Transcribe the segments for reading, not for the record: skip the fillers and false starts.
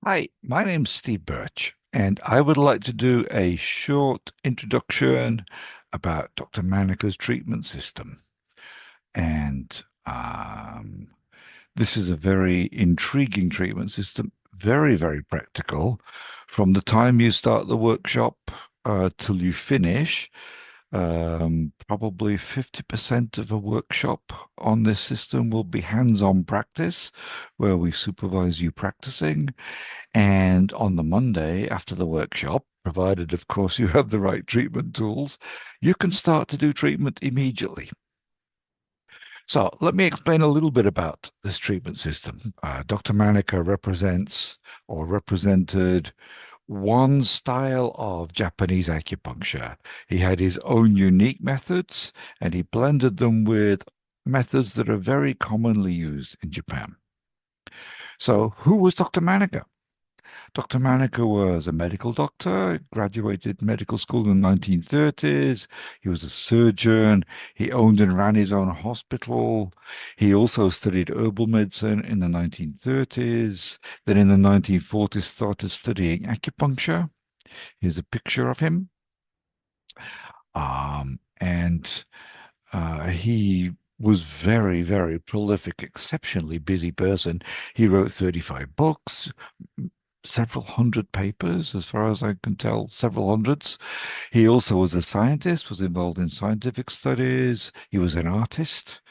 Hi, my name's Steve Birch, and I would like to do a short introduction about Dr. Manaka's treatment system. And this is a very intriguing treatment system, very, very practical. From the time you start the workshop till you finish, probably 50% of a workshop on this system will be hands-on practice, where we supervise you practicing. And on the Monday after the workshop, provided, of course, you have the right treatment tools, you can start to do treatment immediately. So let me explain a little bit about this treatment system. Dr. Manaka represents or represented one style of Japanese acupuncture. He had his own unique methods and he blended them with methods that are very commonly used in Japan. So who was Dr. Manaka? Dr. Manaka was a medical doctor, graduated medical school in the 1930s. He was a surgeon. He owned and ran his own hospital. He also studied herbal medicine in the 1930s. Then in the 1940s started studying acupuncture. Here's a picture of him. And he was very, very prolific, exceptionally busy person. He wrote 35 books, several hundred papers, as far as I can tell, several hundreds. He also was a scientist, was involved in scientific studies. He was an artist.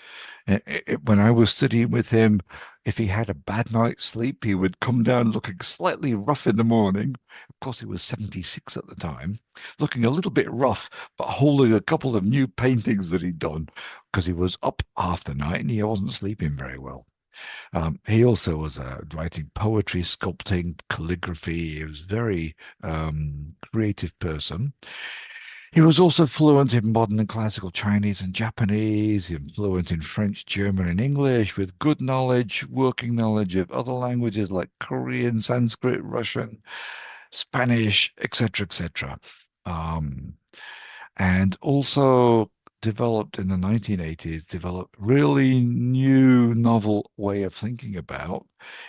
When I was studying with him, if he had a bad night's sleep, he would come down looking slightly rough in the morning. Of course, he was 76 at the time, looking a little bit rough, but holding a couple of new paintings that he'd done because he was up half the night and he wasn't sleeping very well. He also was writing poetry, sculpting, calligraphy. He was a very creative person. He was also fluent in modern and classical Chinese and Japanese, and fluent in French, German, and English, with good knowledge, working knowledge of other languages like Korean, Sanskrit, Russian, Spanish, etc., etc. Um, and also developed in the 1980s, developed really new, novel way of thinking about,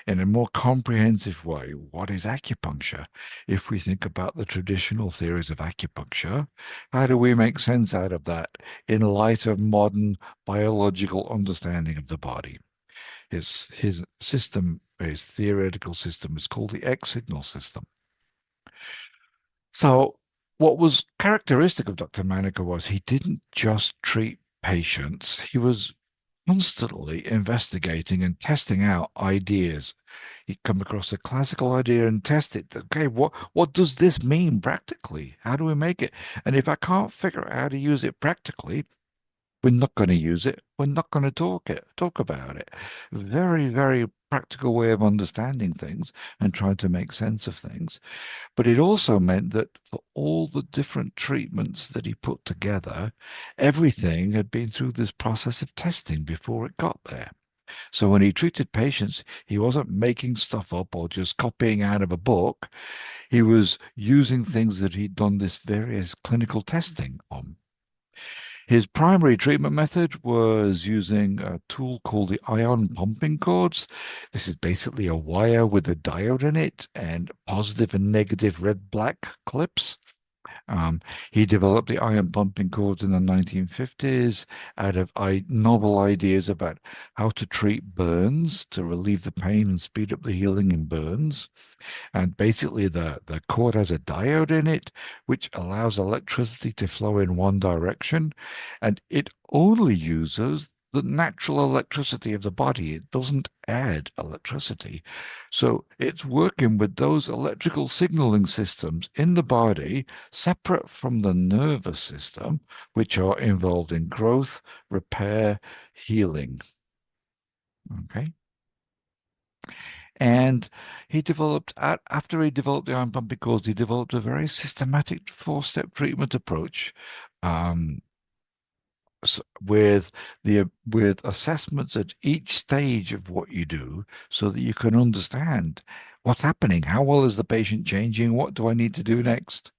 in a more comprehensive way, what is acupuncture? If we think about the traditional theories of acupuncture, how do we make sense out of that in light of modern biological understanding of the body? His system, his theoretical system, is called the X signal system. So, what was characteristic of Dr. Manaka was he didn't just treat patients, he was constantly investigating and testing out ideas. He'd come across a classical idea and test it. Okay, what does this mean practically? How do we make it? And if I can't figure out how to use it practically, we're not going to use it. We're not going to talk about it. Very, very practical way of understanding things and trying to make sense of things. But it also meant that for all the different treatments that he put together, everything had been through this process of testing before it got there. So when he treated patients, he wasn't making stuff up or just copying out of a book. He was using things that he'd done this various clinical testing on. His primary treatment method was using a tool called the ion pumping cords. This is basically a wire with a diode in it and positive and negative red-black clips. Um, he developed the ion pumping cords in the 1950s out of novel ideas about how to treat burns, to relieve the pain and speed up the healing in burns. And basically, the cord has a diode in it, which allows electricity to flow in one direction. And it only uses the natural electricity of the body. It doesn't add electricity. So it's working with those electrical signaling systems in the body, separate from the nervous system, which are involved in growth, repair, healing. Okay. And he developed, after he developed the iron pumping cords, he developed a very systematic four-step treatment approach, um, with assessments at each stage of what you do, so that you can understand what's happening. How well is the patient changing? What do I need to do next?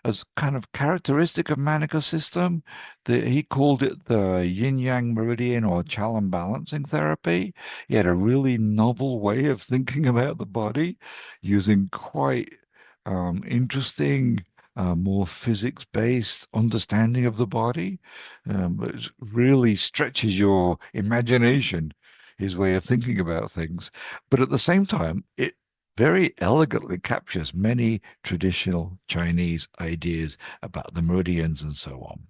as kind of characteristic of Manaka's system. He called it the yin-yang meridian or Challen balancing therapy. He had a really novel way of thinking about the body using quite interesting, more physics-based understanding of the body. It really stretches your imagination, his way of thinking about things. But at the same time, it very elegantly captures many traditional Chinese ideas about the meridians and so on.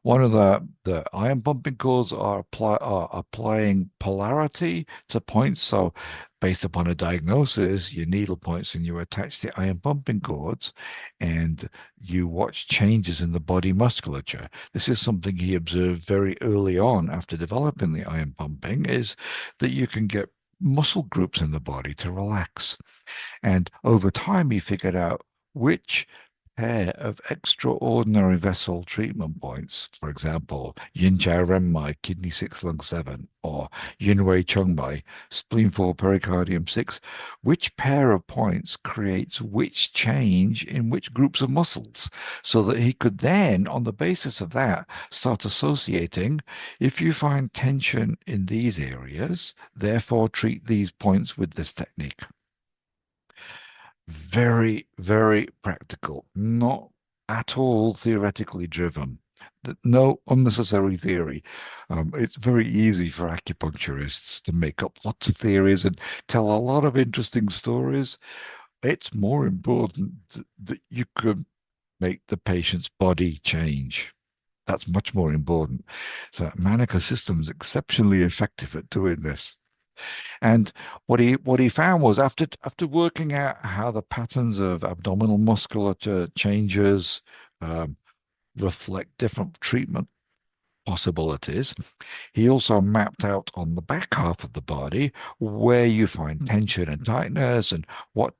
One of the iron pumping cords are applying polarity to points. So, based upon a diagnosis, you needle points and you attach the iron pumping cords, and you watch changes in the body musculature. This is something he observed very early on after developing the iron pumping, is that you can get muscle groups in the body to relax. And over time, he figured out which pair of extraordinary vessel treatment points, for example, Yin Chao Ren Mai, kidney 6, lung 7, or Yin Wei Chung Mai, spleen 4, pericardium 6, which pair of points creates which change in which groups of muscles, so that he could then, on the basis of that, start associating, if you find tension in these areas, therefore treat these points with this technique. Very, very practical, not at all theoretically driven. No unnecessary theory. It's very easy for acupuncturists to make up lots of theories and tell a lot of interesting stories. It's more important that you can make the patient's body change. That's much more important. So Manaka system is exceptionally effective at doing this. And what he found was after working out how the patterns of abdominal musculature changes um, reflect different treatment possibilities, he also mapped out on the back half of the body where you find tension and tightness and what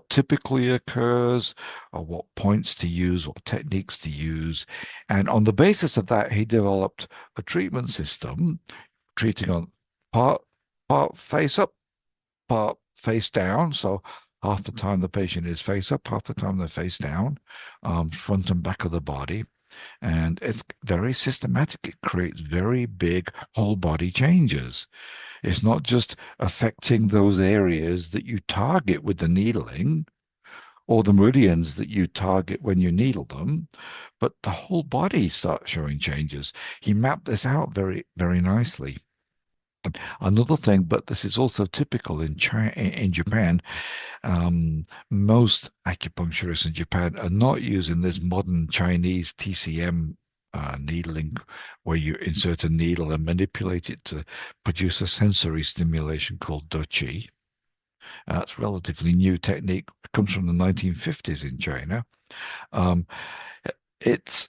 typically occurs, or what points to use, what techniques to use. And on the basis of that, he developed a treatment system treating on part part face up, part face down. So half the time the patient is face up, half the time they're face down, front and back of the body. And it's very systematic. It creates very big whole body changes. It's not just affecting those areas that you target with the needling or the meridians that you target when you needle them, but the whole body starts showing changes. He mapped this out very, very nicely. Another thing, but this is also typical in China, in Japan. Most acupuncturists in Japan are not using this modern Chinese TCM needling, where you insert a needle and manipulate it to produce a sensory stimulation called doqi. It's a relatively new technique. It comes from the 1950s in China. Um, it's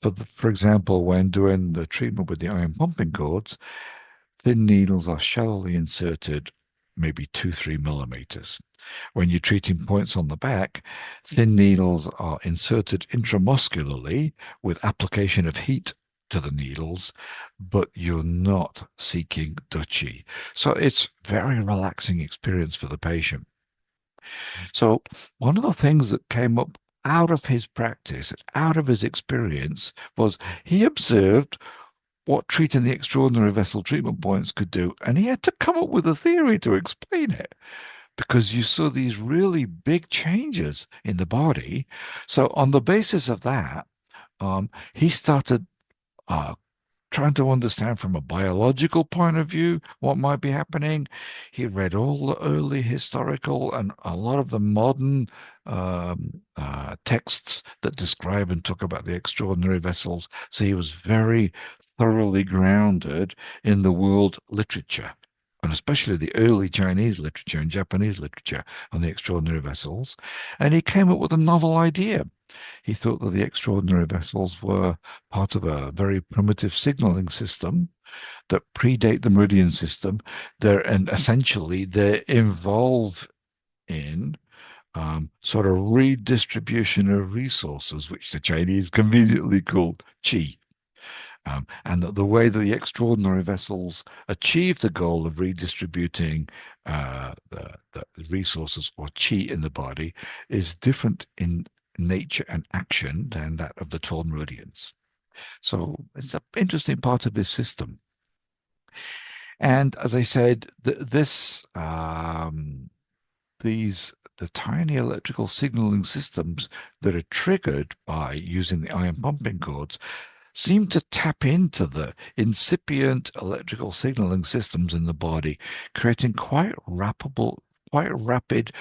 for example, when doing the treatment with the iron pumping cords, thin needles are shallowly inserted, maybe 2-3 millimeters. When you're treating points on the back, thin needles are inserted intramuscularly with application of heat to the needles, but you're not seeking doqi. So it's very relaxing experience for the patient. So one of the things that came up out of his practice, out of his experience, was he observed what treating the extraordinary vessel treatment points could do, and he had to come up with a theory to explain it, because you saw these really big changes in the body. So on the basis of that, he started uh, trying to understand from a biological point of view what might be happening. He read all the early historical and a lot of the modern texts that describe and talk about the extraordinary vessels. So he was very thoroughly grounded in the world literature, and especially the early Chinese literature and Japanese literature on the extraordinary vessels. And he came up with a novel idea. He thought that the extraordinary vessels were part of a very primitive signaling system that predate the meridian system. And essentially they involve in sort of redistribution of resources, which the Chinese conveniently called qi. And the way that the extraordinary vessels achieve the goal of redistributing the resources or chi in the body is different in nature and action than that of the 12 meridians. So it's an interesting part of his system. And as I said, the tiny electrical signaling systems that are triggered by using the ion pumping cords seem to tap into the incipient electrical signaling systems in the body, creating quite rapid,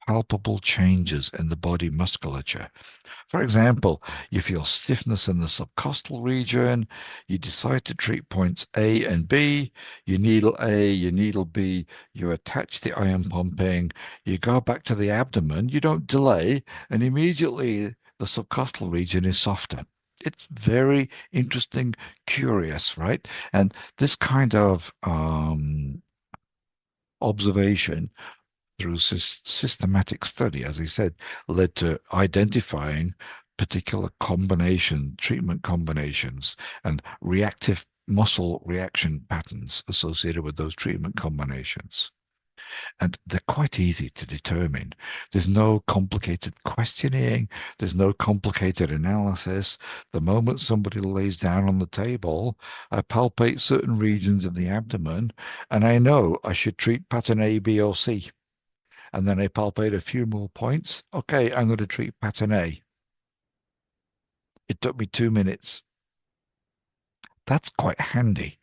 palpable changes in the body musculature. For example, you feel stiffness in the subcostal region, you decide to treat points A and B, you needle A, you needle B, you attach the ion pumping, you go back to the abdomen, you don't delay, and immediately the subcostal region is softer. It's very interesting, curious, right? And this kind of observation through systematic study, as I said, led to identifying particular treatment combinations, and reactive muscle reaction patterns associated with those treatment combinations. And they're quite easy to determine. There's no complicated questioning, there's no complicated analysis. The moment somebody lays down on the table, I palpate certain regions of the abdomen, and I know I should treat pattern A, B, or C. And then I palpate a few more points. Okay, I'm going to treat pattern A. It took me 2 minutes. That's quite handy,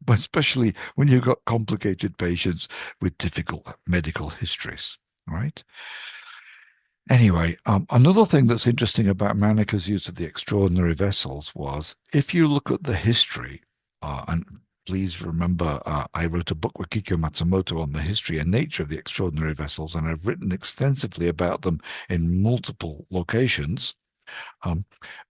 but especially when you've got complicated patients with difficult medical histories, right? Anyway, another thing that's interesting about Manaka's use of the extraordinary vessels was, if you look at the history, and please remember, I wrote a book with Kikyo Matsumoto on the history and nature of the extraordinary vessels, and I've written extensively about them in multiple locations.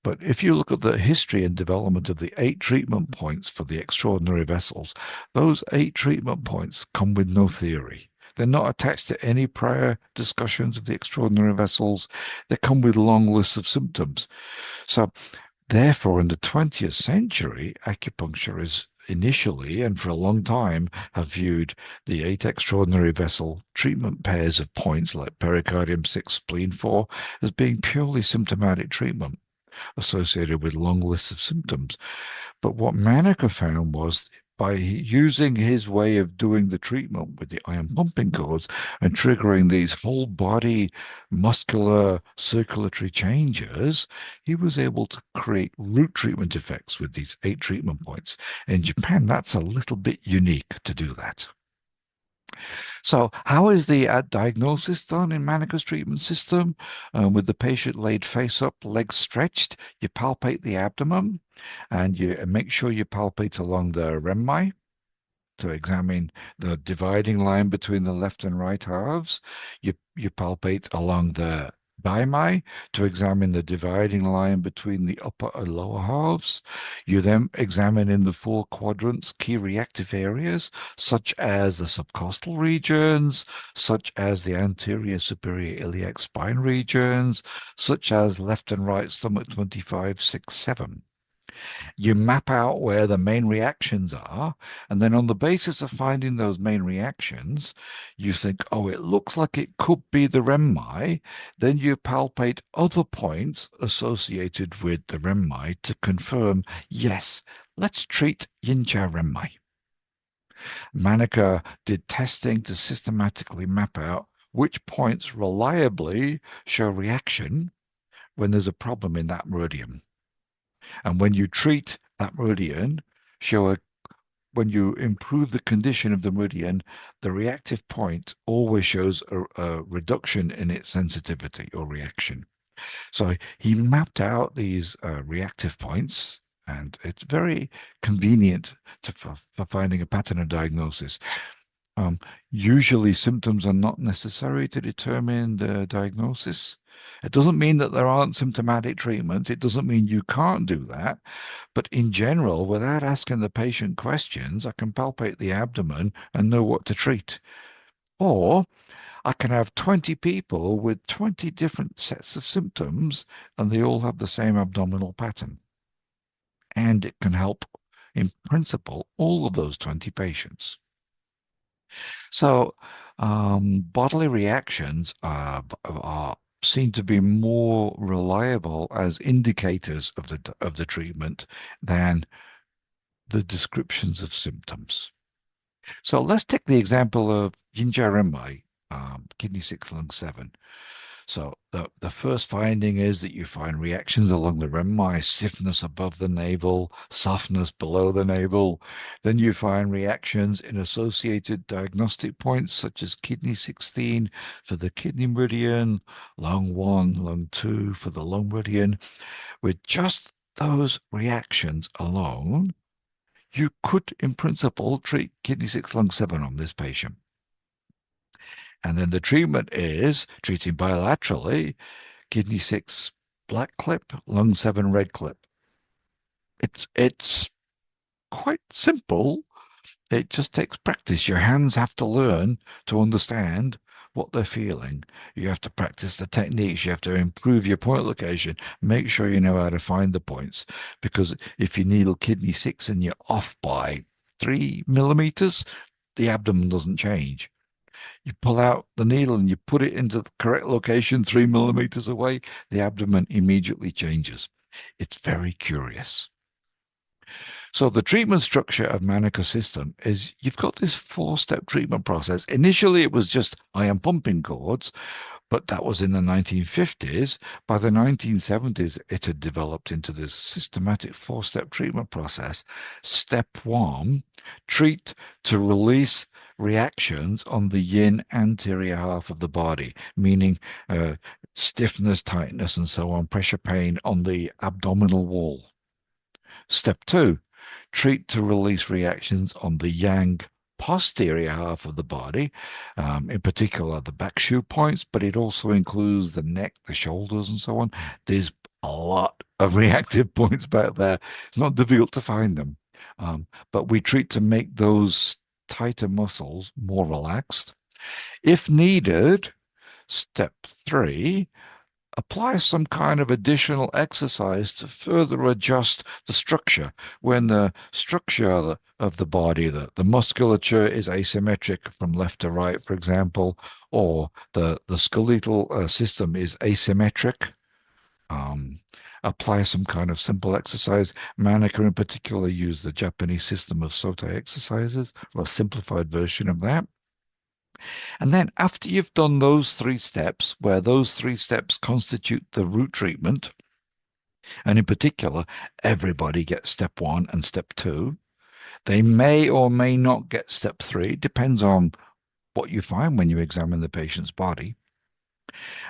But if you look at the history and development of the 8 treatment points for the extraordinary vessels, those 8 treatment points come with no theory. They're not attached to any prior discussions of the extraordinary vessels. They come with long lists of symptoms. So therefore, in the 20th century, acupuncture is initially and for a long time have viewed the 8 extraordinary vessel treatment pairs of points like pericardium 6, spleen 4 as being purely symptomatic treatment associated with long lists of symptoms. But what Manaka found was, by using his way of doing the treatment with the ion pumping cords and triggering these whole body muscular circulatory changes, he was able to create root treatment effects with these 8 treatment points. In Japan, that's a little bit unique to do that. So how is the diagnosis done in Manaka's treatment system? With the patient laid face up, legs stretched, you palpate the abdomen, and you make sure you palpate along the renmai to examine the dividing line between the left and right halves. You palpate along the daimai to examine the dividing line between the upper and lower halves. You then examine in the 4 quadrants key reactive areas, such as the subcostal regions, such as the anterior superior iliac spine regions, such as left and right stomach 25, 6, 7. You map out where the main reactions are, and then on the basis of finding those main reactions, you think, oh, it looks like it could be the renmai. Then you palpate other points associated with the renmai to confirm, yes, let's treat Yincha renmai. Manaka did testing to systematically map out which points reliably show reaction when there's a problem in that meridian. And when you treat that meridian, when you improve the condition of the meridian, the reactive point always shows a reduction in its sensitivity or reaction. So he mapped out these reactive points, and it's very convenient for finding a pattern of diagnosis. Usually symptoms are not necessary to determine the diagnosis. It doesn't mean that there aren't symptomatic treatments. It doesn't mean you can't do that. But in general, without asking the patient questions, I can palpate the abdomen and know what to treat. Or I can have 20 people with 20 different sets of symptoms, and they all have the same abdominal pattern. and it can help, in principle, all of those 20 patients. So bodily reactions are seen to be more reliable as indicators of the treatment than the descriptions of symptoms. So let's take the example of Yinjia kidney 6, lung 7. So the first finding is that you find reactions along the renmai, stiffness above the navel, softness below the navel. Then you find reactions in associated diagnostic points such as kidney 16 for the kidney meridian, lung 1, lung 2 for the lung meridian. With just those reactions alone, you could, in principle, treat kidney 6, lung 7 on this patient. And then the treatment is treating bilaterally, kidney 6 black clip, lung 7 red clip. It's quite simple. It just takes practice. Your hands have to learn to understand what they're feeling. You have to practice the techniques. You have to improve your point location. Make sure you know how to find the points. Because if you needle kidney 6 and you're off by 3 millimeters, the abdomen doesn't change. You pull out the needle and you put it into the correct location 3 millimeters away, the abdomen immediately changes. It's very curious. So the treatment structure of Manaka's system is you've got this 4-step treatment process. Initially, it was just iron pumping cords, but that was in the 1950s. By the 1970s, it had developed into this systematic 4-step treatment process. Step 1, treat to release reactions on the yin anterior half of the body, meaning stiffness, tightness, and so on, pressure pain on the abdominal wall. Step 2, treat to release reactions on the yang posterior half of the body, in particular the back shoe points, but it also includes the neck, the shoulders, and so on. There's a lot of reactive points back there. It's not difficult to find them, but we treat to make those tighter muscles more relaxed. If needed, step 3, apply some kind of additional exercise to further adjust the structure. When the structure of the body, the musculature is asymmetric from left to right, for example, or the skeletal system is asymmetric, apply some kind of simple exercise. Manaka in particular used the Japanese system of Sotai exercises, or a simplified version of that. And then after you've done those 3 steps, where those 3 steps constitute the root treatment, and in particular, everybody gets step 1 and step 2, they may or may not get step 3, depends on what you find when you examine the patient's body.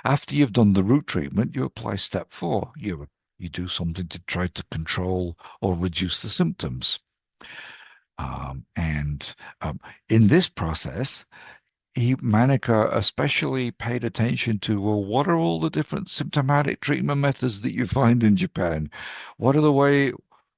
After you've done the root treatment, you apply step 4. You do something to try to control or reduce the symptoms. In this process, Manaka especially paid attention to, well, what are all the different symptomatic treatment methods that you find in Japan? What are the way,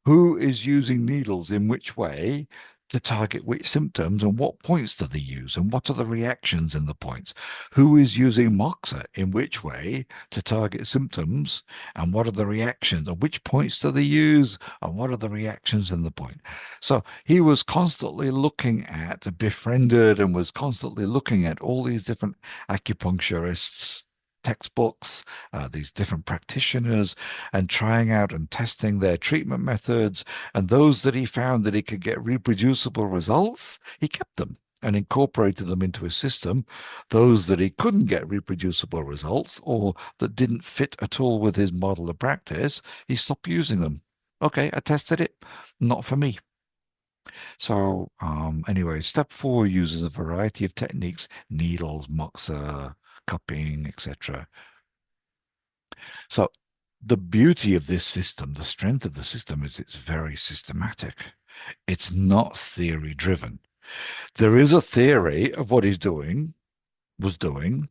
who is using needles in which way to target which symptoms, and what points do they use, and what are the reactions in the points? Who is using moxa in which way to target symptoms, and what are the reactions, and which points do they use, and what are the reactions in the point? So he was constantly looking at, befriended, and was constantly looking at all these different acupuncturists' textbooks, these different practitioners, and trying out and testing their treatment methods. And those that he found that he could get reproducible results, he kept them and incorporated them into his system. Those that he couldn't get reproducible results, or that didn't fit at all with his model of practice, he stopped using them. Okay, I tested it, not for me. So anyway, step 4 uses a variety of techniques: needles, moxa, cupping, etc. So the beauty of this system, the strength of the system, is it's very systematic. It's not theory driven. There is a theory of what he's doing, was doing.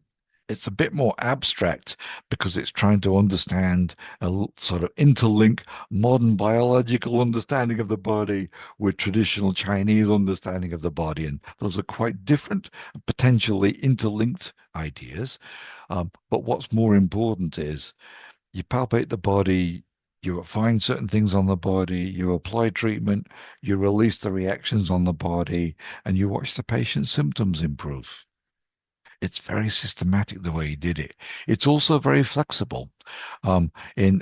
It's a bit more abstract because it's trying to understand a sort of interlink modern biological understanding of the body with traditional Chinese understanding of the body. And those are quite different, potentially interlinked ideas. But what's more important is you palpate the body, You find certain things on the body, you apply treatment, you release the reactions on the body, and you watch the patient's symptoms improve. It's very systematic the way he did it. It's also very flexible. In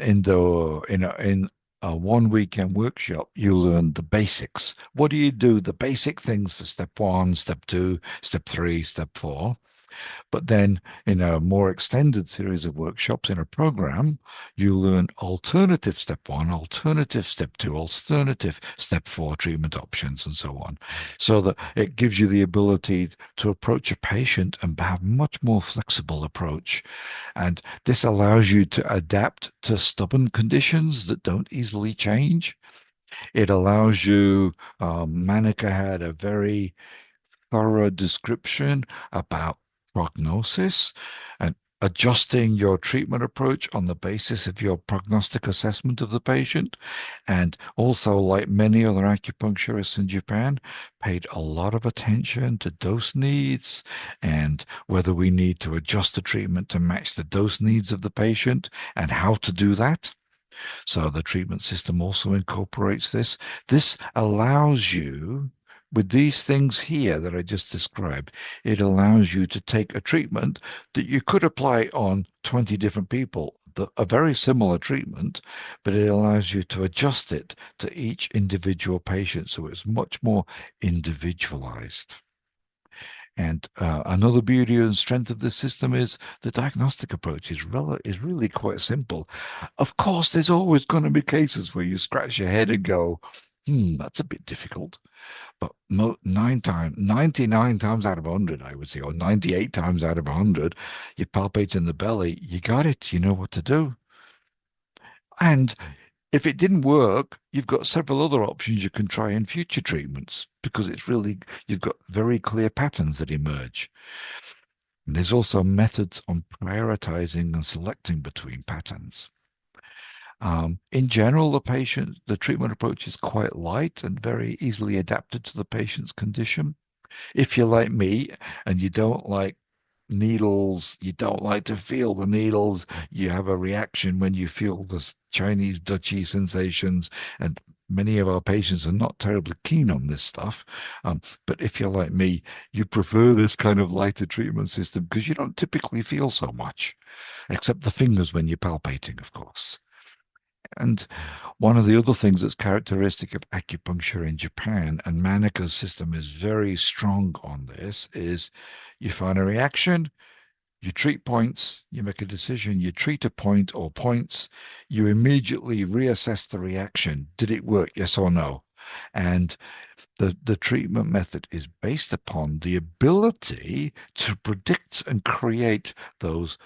a 1 weekend workshop, you learn the basics. What do you do? The basic things for step 1, step 2, step 3, step 4. But then in a more extended series of workshops in a program, you learn alternative step 1, alternative step 2, alternative step 4 treatment options, and so on. So that it gives you the ability to approach a patient and have much more flexible approach. And this allows you to adapt to stubborn conditions that don't easily change. It allows you, Manaka had a very thorough description about prognosis and adjusting your treatment approach on the basis of your prognostic assessment of the patient. And also, like many other acupuncturists in Japan, paid a lot of attention to dose needs and whether we need to adjust the treatment to match the dose needs of the patient and how to do that. So the treatment system also incorporates this. This allows you, with these things here that I just described, it allows you to take a treatment that you could apply on 20 different people, a very similar treatment, but it allows you to adjust it to each individual patient. So it's much more individualized. And another beauty and strength of this system is the diagnostic approach is really quite simple. Of course, there's always going to be cases where you scratch your head and go, that's a bit difficult. But 99 times out of 100, I would say, or 98 times out of 100, you palpate in the belly, you got it, you know what to do. And if it didn't work, you've got several other options you can try in future treatments because you've got very clear patterns that emerge. And there's also methods on prioritizing and selecting between patterns. In general, the treatment approach is quite light and very easily adapted to the patient's condition. If you're like me and you don't like needles, you don't like to feel the needles, you have a reaction when you feel the Chinese Dutchy sensations, and many of our patients are not terribly keen on this stuff. But if you're like me, you prefer this kind of lighter treatment system because you don't typically feel so much, except the fingers when you're palpating, of course. And one of the other things that's characteristic of acupuncture in Japan, and Manaka's system is very strong on this, is you find a reaction, you treat points, you make a decision, you treat a point or points, you immediately reassess the reaction. Did it work? Yes or no? And the treatment method is based upon the ability to predict and create those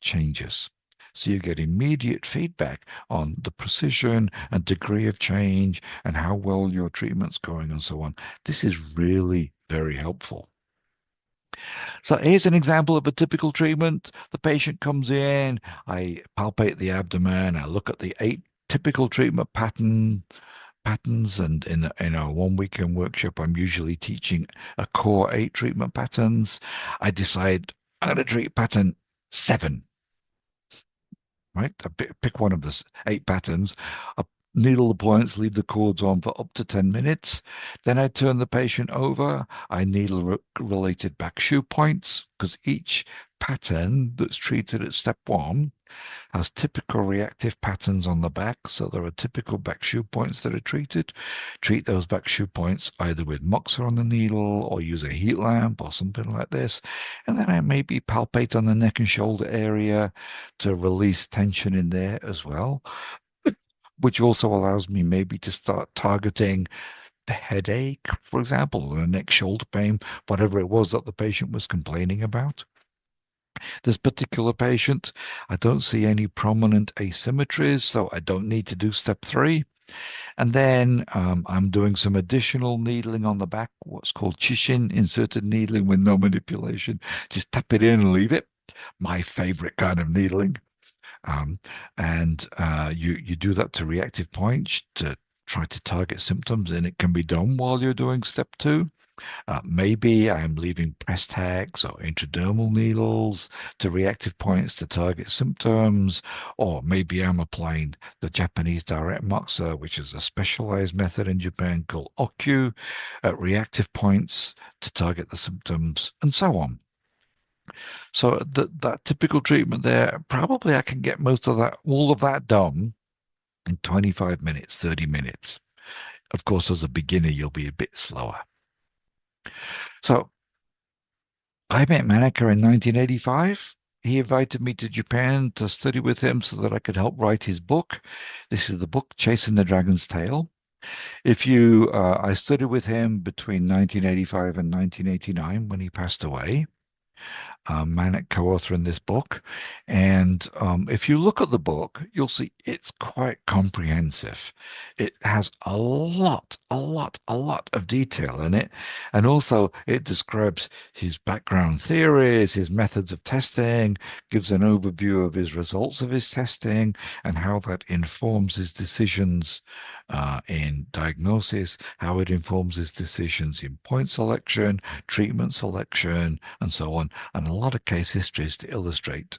changes. So you get immediate feedback on the precision and degree of change and how well your treatment's going and so on. This is really very helpful. So here's an example of a typical treatment. The patient comes in, I palpate the abdomen, I look at the 8 typical treatment patterns, and in a 1 weekend workshop, I'm usually teaching a core 8 treatment patterns. I decide I'm going to treat pattern 7. Right? I pick one of the 8 patterns. I needle the points, leave the cords on for up to 10 minutes. Then I turn the patient over. I needle related back shu points because each pattern that's treated at step 1 has typical reactive patterns on the back. So there are typical back shu points that are treated. Treat those back shu points either with moxa on the needle or use a heat lamp or something like this. And then I maybe palpate on the neck and shoulder area to release tension in there as well, which also allows me maybe to start targeting the headache, for example, or the neck shoulder pain, whatever it was that the patient was complaining about. This particular patient, I don't see any prominent asymmetries, so I don't need to do step 3. And then I'm doing some additional needling on the back, what's called chishin, inserted needling with no manipulation. Just tap it in and leave it. My favorite kind of needling. And you do that to reactive points to try to target symptoms, and it can be done while you're doing step 2. Maybe I'm leaving press tags or intradermal needles to reactive points to target symptoms, or maybe I'm applying the Japanese direct moxa, which is a specialized method in Japan called okyu, at reactive points to target the symptoms, and so on. So that typical treatment there, probably I can get all of that done in 25 minutes, 30 minutes. Of course, as a beginner, you'll be a bit slower. So I met Manaka in 1985. He invited me to Japan to study with him so that I could help write his book. This is the book, Chasing the Dragon's Tail. I studied with him between 1985 and 1989 when he passed away. Manik co-author in this book. And if you look at the book, you'll see it's quite comprehensive. It has a lot of detail in it. And also it describes his background theories, his methods of testing, gives an overview of his results of his testing and how that informs his decisions in diagnosis, how it informs his decisions in point selection, treatment selection, and so on, and a lot of case histories to illustrate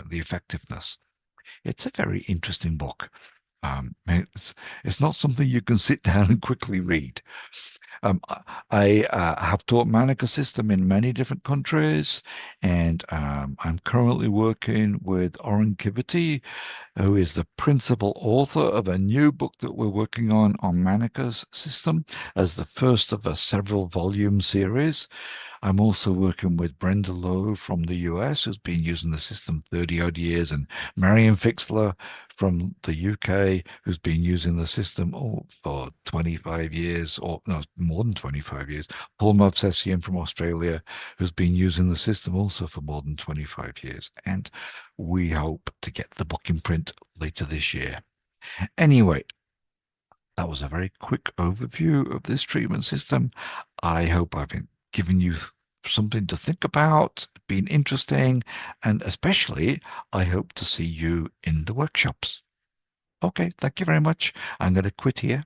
the effectiveness. It's a very interesting book. It's not something you can sit down and quickly read. I have taught Manaka system in many different countries, and I'm currently working with Oren Kivity, who is the principal author of a new book that we're working on Manaka's system as the first of a several volume series. I'm also working with Brenda Lowe from the US, who's been using the system 30 odd years, and Marion Fixler from the UK, who's been using the system for 25 years, or no, more than 25 years. Paul Movsesian from Australia, who's been using the system also for more than 25 years. And we hope to get the book in print later this year. Anyway, that was a very quick overview of this treatment system. I hope I've given you something to think about, been interesting, and especially I hope to see you in the workshops. Okay, thank you very much. I'm going to quit here